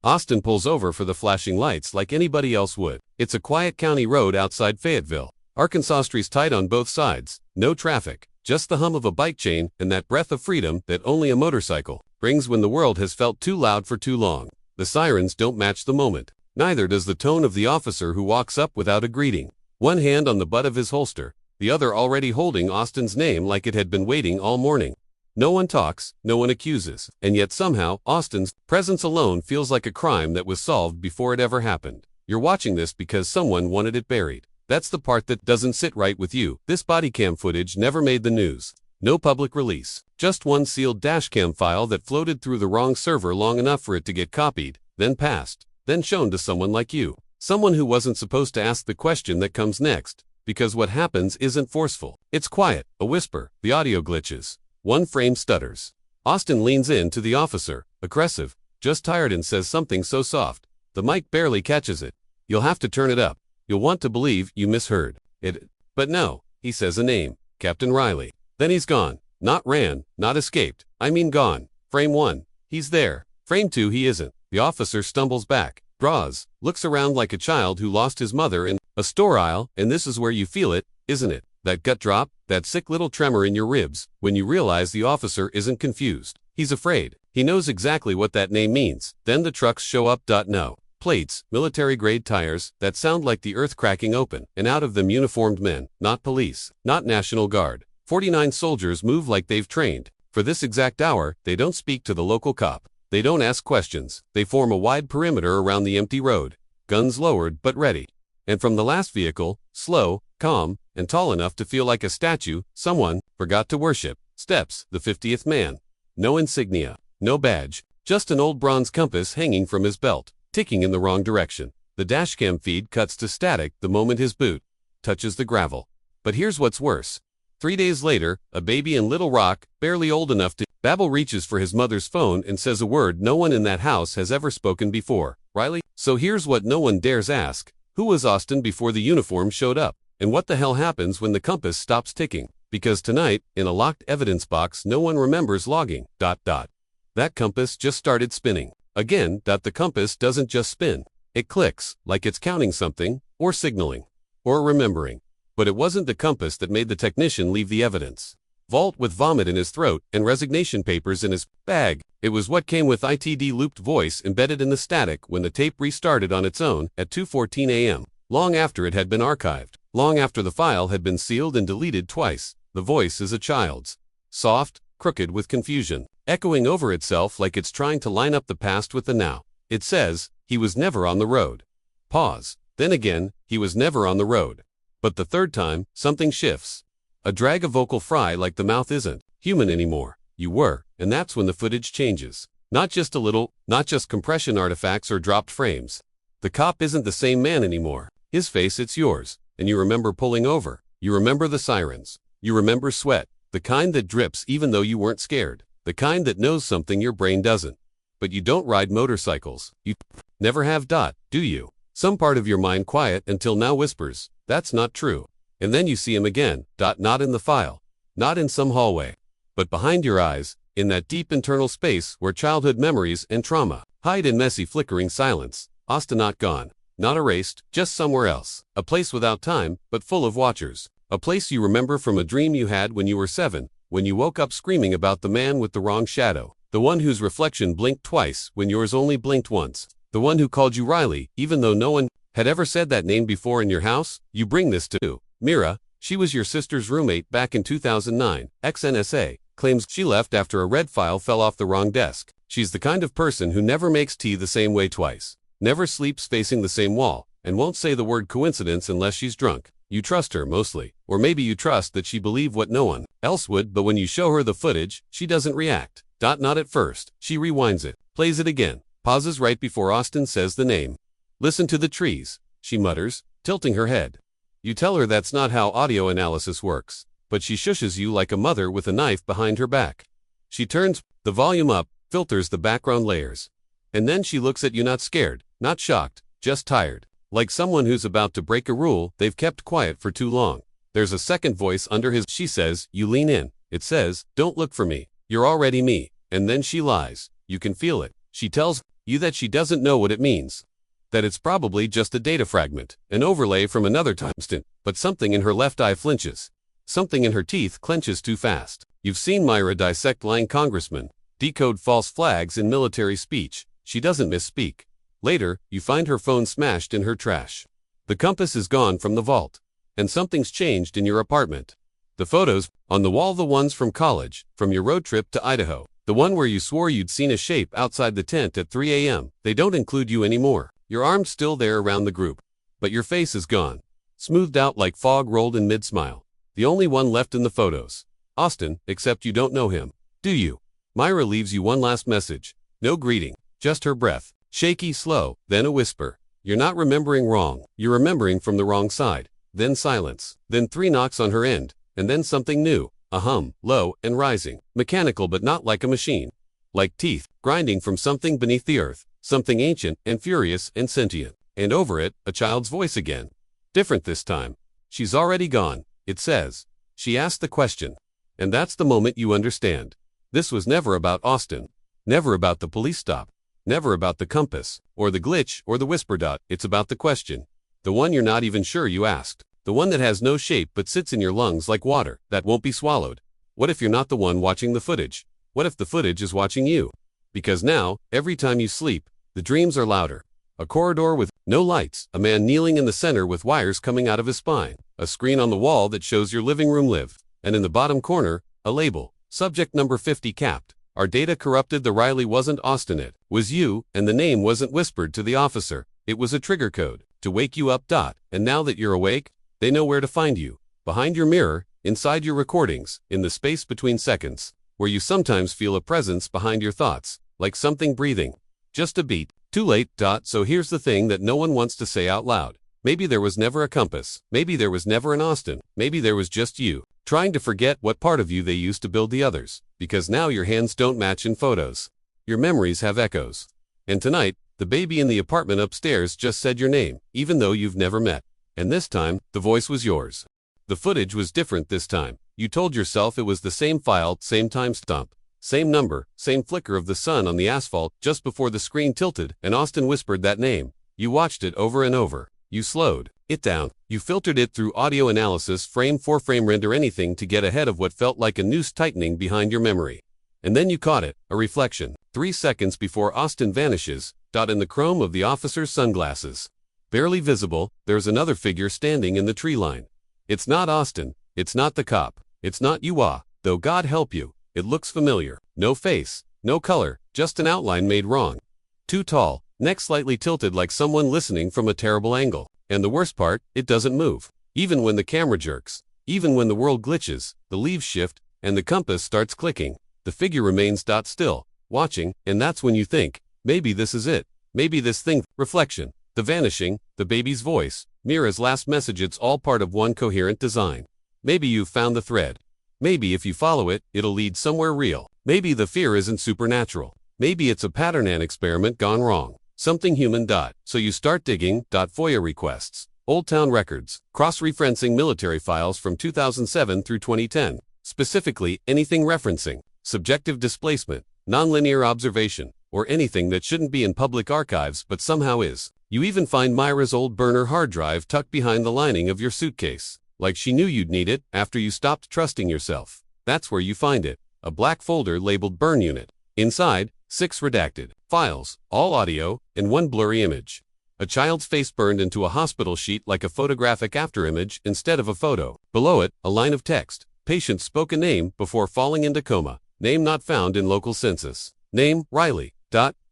Austin pulls over for the flashing lights like anybody else would. It's a quiet county road outside Fayetteville. Arkansas streets tight on both sides. No traffic. Just the hum of a bike chain and that breath of freedom that only a motorcycle brings when the world has felt too loud for too long. The sirens don't match the moment. Neither does the tone of the officer who walks up without a greeting. One hand on the butt of his holster, the other already holding Austin's name like it had been waiting all morning. No one talks, no one accuses, and yet somehow Austin's presence alone feels like a crime that was solved before it ever happened. You're watching this because someone wanted it buried. That's the part that doesn't sit right with you. This body cam footage never made the news. No public release. Just one sealed dashcam file that floated through the wrong server long enough for it to get copied, then passed, then shown to someone like you. Someone who wasn't supposed to ask the question that comes next, because what happens isn't forceful. It's quiet, a whisper, the audio glitches. One frame stutters. Austin leans in to the officer, aggressive, just tired, and says something so soft, the mic barely catches it. You'll have to turn it up. You'll want to believe you misheard it. But no, he says a name, Captain Riley. Then he's gone. Not ran, not escaped. I mean gone. Frame 1. He's there. Frame 2, he isn't. The officer stumbles back, draws, looks around like a child who lost his mother in a store aisle, and this is where you feel it, isn't it? That gut drop, that sick little tremor in your ribs, when you realize the officer isn't confused. He's afraid. He knows exactly what that name means. Then the trucks show up. No. Plates, military-grade tires, that sound like the earth cracking open, and out of them uniformed men, not police, not National Guard. 49 soldiers move like they've trained. For this exact hour, they don't speak to the local cop. They don't ask questions. They form a wide perimeter around the empty road. Guns lowered but ready. And from the last vehicle, slow, calm, and tall enough to feel like a statue, someone forgot to worship. Steps the 50th man. No insignia, no badge, just an old bronze compass hanging from his belt, ticking in the wrong direction. The dashcam feed cuts to static the moment his boot touches the gravel. But here's what's worse. 3 days later, a baby in Little Rock, barely old enough to babble, reaches for his mother's phone and says a word no one in that house has ever spoken before. Riley? So here's what no one dares ask. Who was Austin before the uniform showed up? And what the hell happens when the compass stops ticking? Because tonight, in a locked evidence box no one remembers logging. That compass just started spinning. Again, the compass doesn't just spin. It clicks, like it's counting something, or signaling, or remembering. But it wasn't the compass that made the technician leave the evidence vault with vomit in his throat and resignation papers in his bag. It was what came with ITD looped voice embedded in the static when the tape restarted on its own at 2:14 a.m. Long after it had been archived, long after the file had been sealed and deleted twice. The voice is a child's. Soft, crooked with confusion, echoing over itself like it's trying to line up the past with the now. It says, he was never on the road. Pause. Then again, he was never on the road. But the third time, something shifts. A drag of vocal fry like the mouth isn't human anymore. You were, and that's when the footage changes. Not just a little, not just compression artifacts or dropped frames. The cop isn't the same man anymore. His face, it's yours. And you remember pulling over. You remember the sirens. You remember sweat. The kind that drips even though you weren't scared. The kind that knows something your brain doesn't. But you don't ride motorcycles. You never have. Do you? Some part of your mind, quiet until now, whispers, that's not true. And then you see him again. Not in the file. Not in some hallway. But behind your eyes, in that deep internal space where childhood memories and trauma hide in messy flickering silence. Austin not gone. Not erased, just somewhere else. A place without time, but full of watchers. A place you remember from a dream you had when you were 7, when you woke up screaming about the man with the wrong shadow. The one whose reflection blinked twice when yours only blinked once. The one who called you Riley, even though no one had ever said that name before in your house. You bring this to Mira. She was your sister's roommate back in 2009. Ex-NSA. Claims she left after a red file fell off the wrong desk. She's the kind of person who never makes tea the same way twice. Never sleeps facing the same wall, and won't say the word coincidence unless she's drunk. You trust her mostly, or maybe you trust that she believed what no one else would, but when you show her the footage, she doesn't react. Not at first. She rewinds it, plays it again, pauses right before Austin says the name. Listen to the trees, she mutters, tilting her head. You tell her that's not how audio analysis works, but she shushes you like a mother with a knife behind her back. She turns the volume up, filters the background layers. And then she looks at you, not scared, not shocked, just tired. Like someone who's about to break a rule they've kept quiet for too long. There's a second voice under his. She says, you lean in. It says, don't look for me. You're already me. And then she lies. You can feel it. She tells You that she doesn't know what it means. That it's probably just a data fragment, an overlay from another time stamp, but something in her left eye flinches. Something in her teeth clenches too fast. You've seen Myra dissect lying congressmen, decode false flags in military speech. She doesn't misspeak. Later, you find her phone smashed in her trash. The compass is gone from the vault. And something's changed in your apartment. The photos, on the wall, the ones from college, from your road trip to Idaho, the one where you swore you'd seen a shape outside the tent at 3 a.m., they don't include you anymore. Your arm's still there around the group. But your face is gone. Smoothed out like fog rolled in mid-smile. The only one left in the photos. Austin, except you don't know him. Do you? Myra leaves you one last message. No greeting. Just her breath. Shaky, slow, then a whisper. You're not remembering wrong. You're remembering from the wrong side. Then silence. Then 3 knocks on her end. And then something new. A hum, low and rising. Mechanical but not like a machine. Like teeth, grinding from something beneath the earth. Something ancient and furious and sentient. And over it, a child's voice again. Different this time. She's already gone, it says. She asked the question. And that's the moment you understand. This was never about Austin. Never about the police stop. Never about the compass, or the glitch, or the whisper dot. It's about the question. The one you're not even sure you asked. The one that has no shape but sits in your lungs like water, that won't be swallowed. What if you're not the one watching the footage? What if the footage is watching you? Because now, every time you sleep, the dreams are louder. A corridor with no lights, a man kneeling in the center with wires coming out of his spine, a screen on the wall that shows your living room live, and in the bottom corner, a label, subject number 50 capped. Our data corrupted. The Riley wasn't Austin, it was you, and the name wasn't whispered to the officer. It was a trigger code, to wake you up. And now that you're awake, they know where to find you. Behind your mirror, inside your recordings, in the space between seconds, where you sometimes feel a presence behind your thoughts, like something breathing. Just a beat. Too late. So here's the thing that no one wants to say out loud. Maybe there was never a compass. Maybe there was never an Austin. Maybe there was just you, trying to forget what part of you they used to build the others. Because now your hands don't match in photos. Your memories have echoes. And tonight, the baby in the apartment upstairs just said your name, even though you've never met. And this time, the voice was yours. The footage was different this time. You told yourself it was the same file, same timestamp, same number, same flicker of the sun on the asphalt just before the screen tilted and Austin whispered that name. You watched it over and over. You slowed it down. You filtered it through audio analysis, frame for frame render, anything to get ahead of what felt like a noose tightening behind your memory. And then you caught it, a reflection, 3 seconds before Austin vanishes, in the chrome of the officer's sunglasses. Barely visible, there's another figure standing in the tree line. It's not Austin. It's not the cop. It's not you, though God help you. It looks familiar. No face, no color, just an outline made wrong. Too tall, neck slightly tilted like someone listening from a terrible angle. And the worst part, it doesn't move. Even when the camera jerks, even when the world glitches, the leaves shift, and the compass starts clicking, the figure remains still, watching, and that's when you think, maybe this is it. Maybe this thing, reflection, the vanishing, the baby's voice, Mira's last message, it's all part of one coherent design. Maybe you've found the thread. Maybe if you follow it, it'll lead somewhere real. Maybe the fear isn't supernatural. Maybe it's a pattern and experiment gone wrong. Something human. So you start digging. FOIA requests, Old Town records, cross-referencing military files from 2007 through 2010. Specifically, anything referencing subjective displacement, nonlinear observation, or anything that shouldn't be in public archives but somehow is. You even find Myra's old burner hard drive tucked behind the lining of your suitcase. Like she knew you'd need it after you stopped trusting yourself. That's where you find it. A black folder labeled Burn Unit. Inside, 6 redacted files, all audio, and 1 blurry image. A child's face burned into a hospital sheet like a photographic afterimage instead of a photo. Below it, a line of text. Patient spoke a name before falling into coma. Name not found in local census. Name, Riley.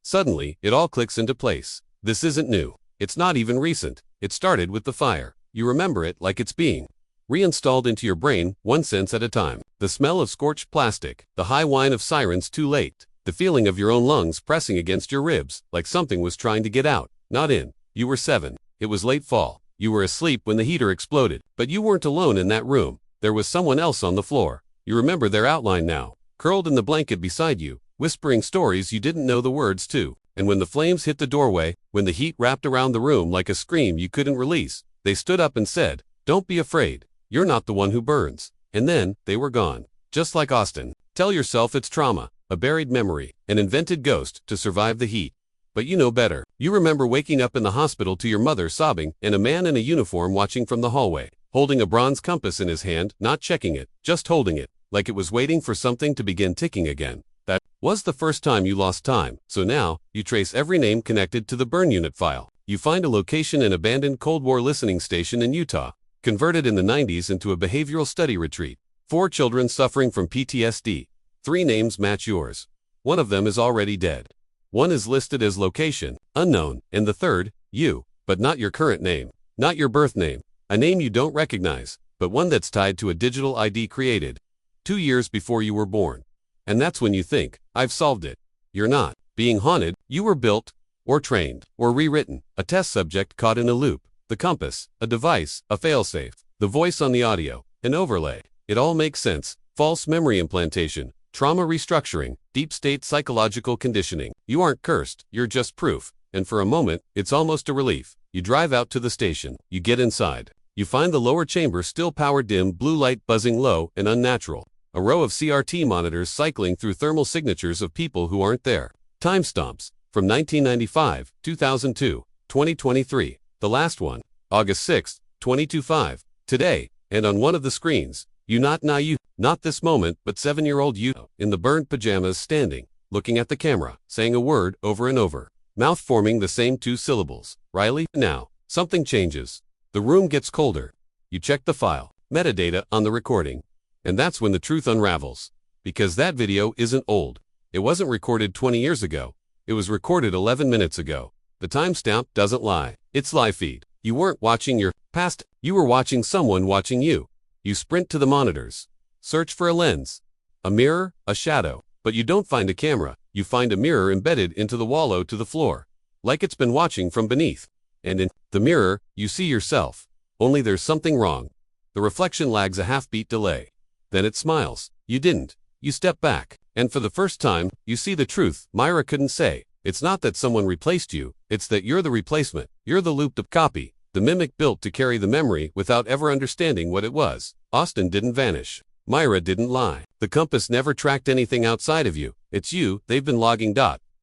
Suddenly, it all clicks into place. This isn't new. It's not even recent. It started with the fire. You remember it like it's being reinstalled into your brain, one sense at a time. The smell of scorched plastic, the high whine of sirens too late, the feeling of your own lungs pressing against your ribs, like something was trying to get out, not in. You were 7. It was late fall. You were asleep when the heater exploded, but you weren't alone in that room. There was someone else on the floor. You remember their outline now, curled in the blanket beside you, whispering stories you didn't know the words to. And when the flames hit the doorway, when the heat wrapped around the room like a scream you couldn't release, they stood up and said, "Don't be afraid. You're not the one who burns." And then, they were gone. Just like Austin. Tell yourself it's trauma, a buried memory, an invented ghost to survive the heat. But you know better. You remember waking up in the hospital to your mother sobbing and a man in a uniform watching from the hallway, holding a bronze compass in his hand, not checking it, just holding it, like it was waiting for something to begin ticking again. That was the first time you lost time, so now, you trace every name connected to the burn unit file. You find a location, an abandoned Cold War listening station in Utah, converted in the 90s into a behavioral study retreat. 4 children suffering from PTSD. 3 names match yours. One of them is already dead. One is listed as location, unknown, and the third, you, but not your current name, not your birth name, a name you don't recognize, but one that's tied to a digital ID created 2 years before you were born. And that's when you think, I've solved it. You're not being haunted. You were built, or trained, or rewritten, a test subject caught in a loop, the compass, a device, a failsafe, the voice on the audio, an overlay. It all makes sense. False memory implantation, trauma restructuring, deep state psychological conditioning. You aren't cursed, you're just proof. And for a moment, it's almost a relief. You drive out to the station. You get inside. You find the lower chamber still powered, dim, blue light buzzing low and unnatural. A row of CRT monitors cycling through thermal signatures of people who aren't there. Timestamps from 1995, 2002, 2023. The last one, August 6, 2025. Today, and on one of the screens, you not this moment, but 7-year-old you, in the burnt pajamas, standing, looking at the camera, saying a word over and over, mouth forming the same 2 syllables. Riley. Now, something changes. The room gets colder. You check the file, metadata on the recording. And that's when the truth unravels. Because that video isn't old. It wasn't recorded 20 years ago. It was recorded 11 minutes ago. The timestamp doesn't lie. It's live feed. You weren't watching your past. You were watching someone watching you. You sprint to the monitors. Search for a lens, a mirror, a shadow. But you don't find a camera. You find a mirror embedded into the wallow to the floor, like it's been watching from beneath. And in the mirror, you see yourself. Only there's something wrong. The reflection lags a half-beat delay. Then it smiles. You didn't. You step back. And for the first time, you see the truth Myra couldn't say. It's not that someone replaced you. It's that you're the replacement. You're the looped-up copy. The mimic built to carry the memory without ever understanding what it was. Austin didn't vanish. Myra didn't lie. The compass never tracked anything outside of you. It's you they've been logging.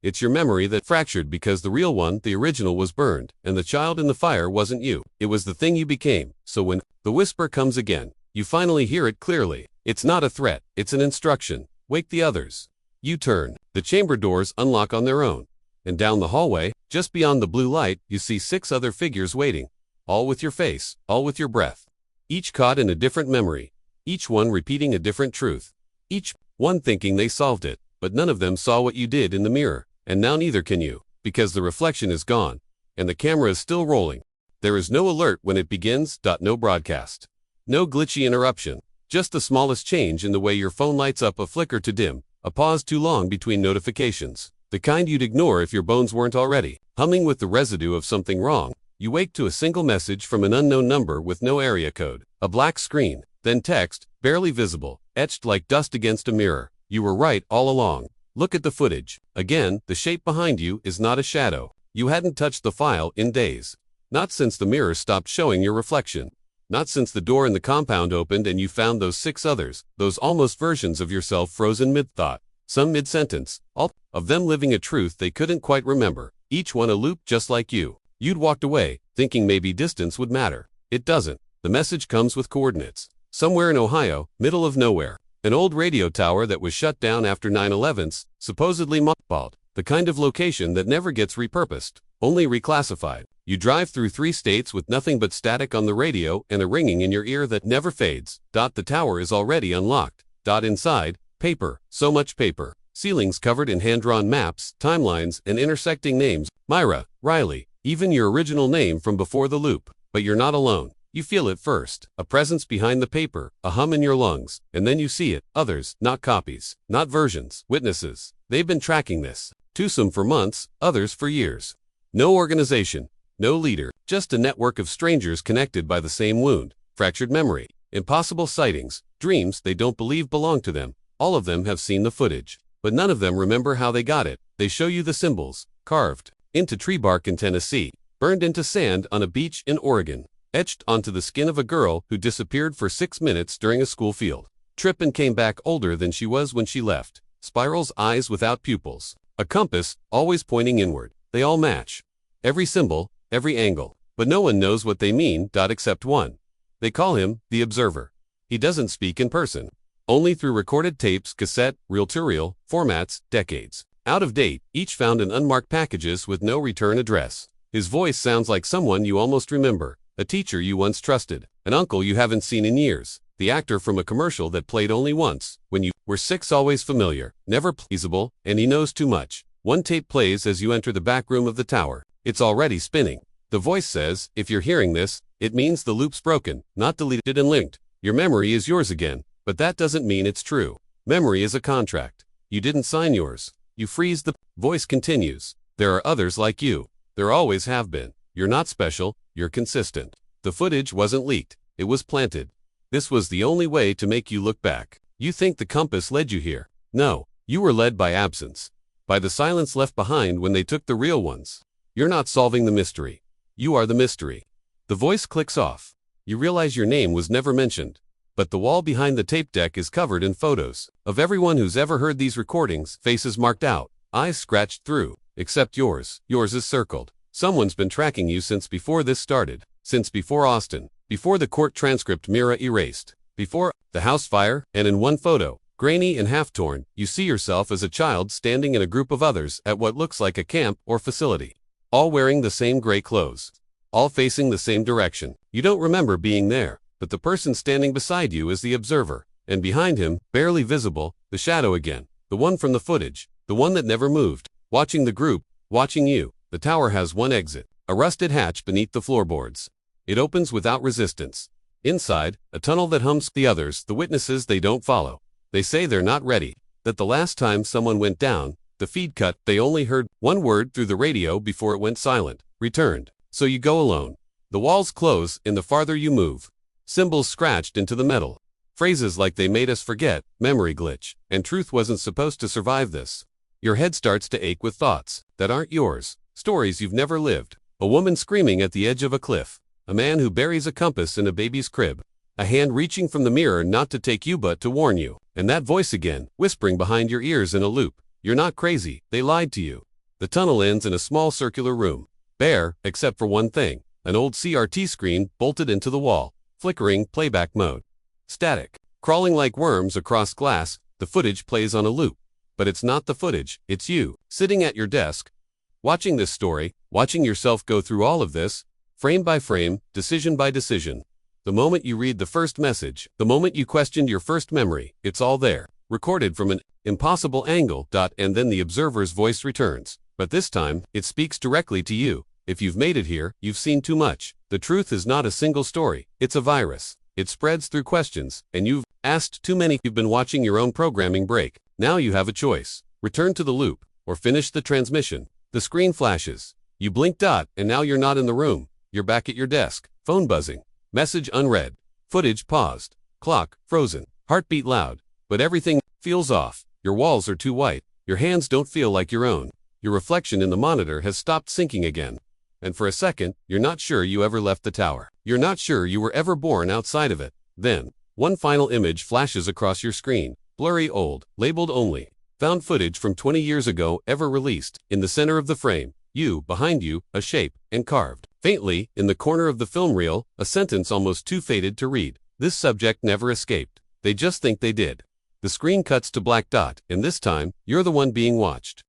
It's your memory that fractured because the real one, the original, was burned, and the child in the fire wasn't you. It was the thing you became. So when the whisper comes again, you finally hear it clearly. It's not a threat. It's an instruction. Wake the others. You turn. The chamber doors unlock on their own. And down the hallway, just beyond the blue light, you see 6 other figures waiting. All with your face, all with your breath. Each caught in a different memory. Each one repeating a different truth. Each one thinking they solved it, but none of them saw what you did in the mirror. And now neither can you, because the reflection is gone, and the camera is still rolling. There is no alert when it begins. No broadcast. No glitchy interruption. Just the smallest change in the way your phone lights up, a flicker to dim, a pause too long between notifications. The kind you'd ignore if your bones weren't already humming with the residue of something wrong. You wake to a single message from an unknown number with no area code. A black screen, then text, barely visible, etched like dust against a mirror. You were right all along. Look at the footage. Again, the shape behind you is not a shadow. You hadn't touched the file in days. Not since the mirror stopped showing your reflection. Not since the door in the compound opened and you found those 6 others, those almost versions of yourself frozen mid-thought, some mid-sentence, all of them living a truth they couldn't quite remember, each one a loop just like you. You'd walked away, thinking maybe distance would matter. It doesn't. The message comes with coordinates. Somewhere in Ohio, middle of nowhere. An old radio tower that was shut down after 9/11's, supposedly mothballed. The kind of location that never gets repurposed, only reclassified. You drive through 3 states with nothing but static on the radio and a ringing in your ear that never fades. The tower is already unlocked. Inside, paper, so much paper. Ceilings covered in hand-drawn maps, timelines, and intersecting names. Myra, Riley, even your original name from before the loop. But you're not alone. You feel it first. A presence behind the paper, a hum in your lungs, and then you see it. Others, not copies, not versions, witnesses. They've been tracking this. Some for months, others for years. No organization. No leader, just a network of strangers connected by the same wound, fractured memory, impossible sightings, dreams they don't believe belong to them. All of them have seen the footage, but none of them remember how they got it. They show you the symbols, carved into tree bark in Tennessee, burned into sand on a beach in Oregon, etched onto the skin of a girl who disappeared for 6 minutes during a school field trip and came back older than she was when she left. Spirals, eyes without pupils, a compass always pointing inward. They all match. Every symbol, every angle. But no one knows what they mean, except one. They call him the observer. He doesn't speak in person. Only through recorded tapes, cassette, reel-to-reel, formats, decades. Out of date, each found in unmarked packages with no return address. His voice sounds like someone you almost remember. A teacher you once trusted. An uncle you haven't seen in years. The actor from a commercial that played only once. When you were 6, always familiar, never pleasable, and he knows too much. One tape plays as you enter the back room of the tower. It's already spinning. The voice says, if you're hearing this, it means the loop's broken, not deleted and linked. Your memory is yours again, but that doesn't mean it's true. Memory is a contract. You didn't sign yours. You freeze. The voice continues. There are others like you. There always have been. You're not special, you're consistent. The footage wasn't leaked, it was planted. This was the only way to make you look back. You think the compass led you here. No, you were led by absence. By the silence left behind when they took the real ones. You're not solving the mystery. You are the mystery. The voice clicks off. You realize your name was never mentioned. But the wall behind the tape deck is covered in photos of everyone who's ever heard these recordings, faces marked out, eyes scratched through, except yours. Yours is circled. Someone's been tracking you since before this started, since before Austin, before the court transcript Mira erased, before the house fire, and in one photo, grainy and half-torn, you see yourself as a child standing in a group of others at what looks like a camp or facility. All wearing the same gray clothes. All facing the same direction. You don't remember being there, but the person standing beside you is the observer, and behind him, barely visible, the shadow again, the one from the footage, the one that never moved, watching the group, watching you. The tower has one exit, a rusted hatch beneath the floorboards. It opens without resistance. Inside, a tunnel that hums. The others, the witnesses they don't follow. They say they're not ready, that the last time someone went down, the feed cut, they only heard one word through the radio before it went silent, returned. So you go alone. The walls close, and the farther you move. Symbols scratched into the metal. Phrases like they made us forget, memory glitch, and truth wasn't supposed to survive this. Your head starts to ache with thoughts that aren't yours. Stories you've never lived. A woman screaming at the edge of a cliff. A man who buries a compass in a baby's crib. A hand reaching from the mirror not to take you but to warn you. And that voice again, whispering behind your ears in a loop. You're not crazy, they lied to you. The tunnel ends in a small circular room. Bare, except for one thing. An old CRT screen bolted into the wall. Flickering playback mode. Static. Crawling like worms across glass, the footage plays on a loop. But it's not the footage, it's you, sitting at your desk, watching this story, watching yourself go through all of this, frame by frame, decision by decision. The moment you read the first message, the moment you questioned your first memory, it's all there, recorded from an impossible angle. And then the observer's voice returns. But this time, it speaks directly to you. If you've made it here, you've seen too much. The truth is not a single story, it's a virus. It spreads through questions, and you've asked too many. You've been watching your own programming break. Now you have a choice. Return to the loop, or finish the transmission. The screen flashes. You blink. And now you're not in the room. You're back at your desk. Phone buzzing. Message unread. Footage paused. Clock frozen. Heartbeat loud. But everything feels off. Your walls are too white. Your hands don't feel like your own. Your reflection in the monitor has stopped syncing again. And for a second, you're not sure you ever left the tower. You're not sure you were ever born outside of it. Then, one final image flashes across your screen. Blurry, old, labeled only. Found footage from 20 years ago, ever released. In the center of the frame, you, behind you, a shape, and carved. Faintly, in the corner of the film reel, a sentence almost too faded to read. This subject never escaped. They just think they did. The screen cuts to black. And this time, you're the one being watched.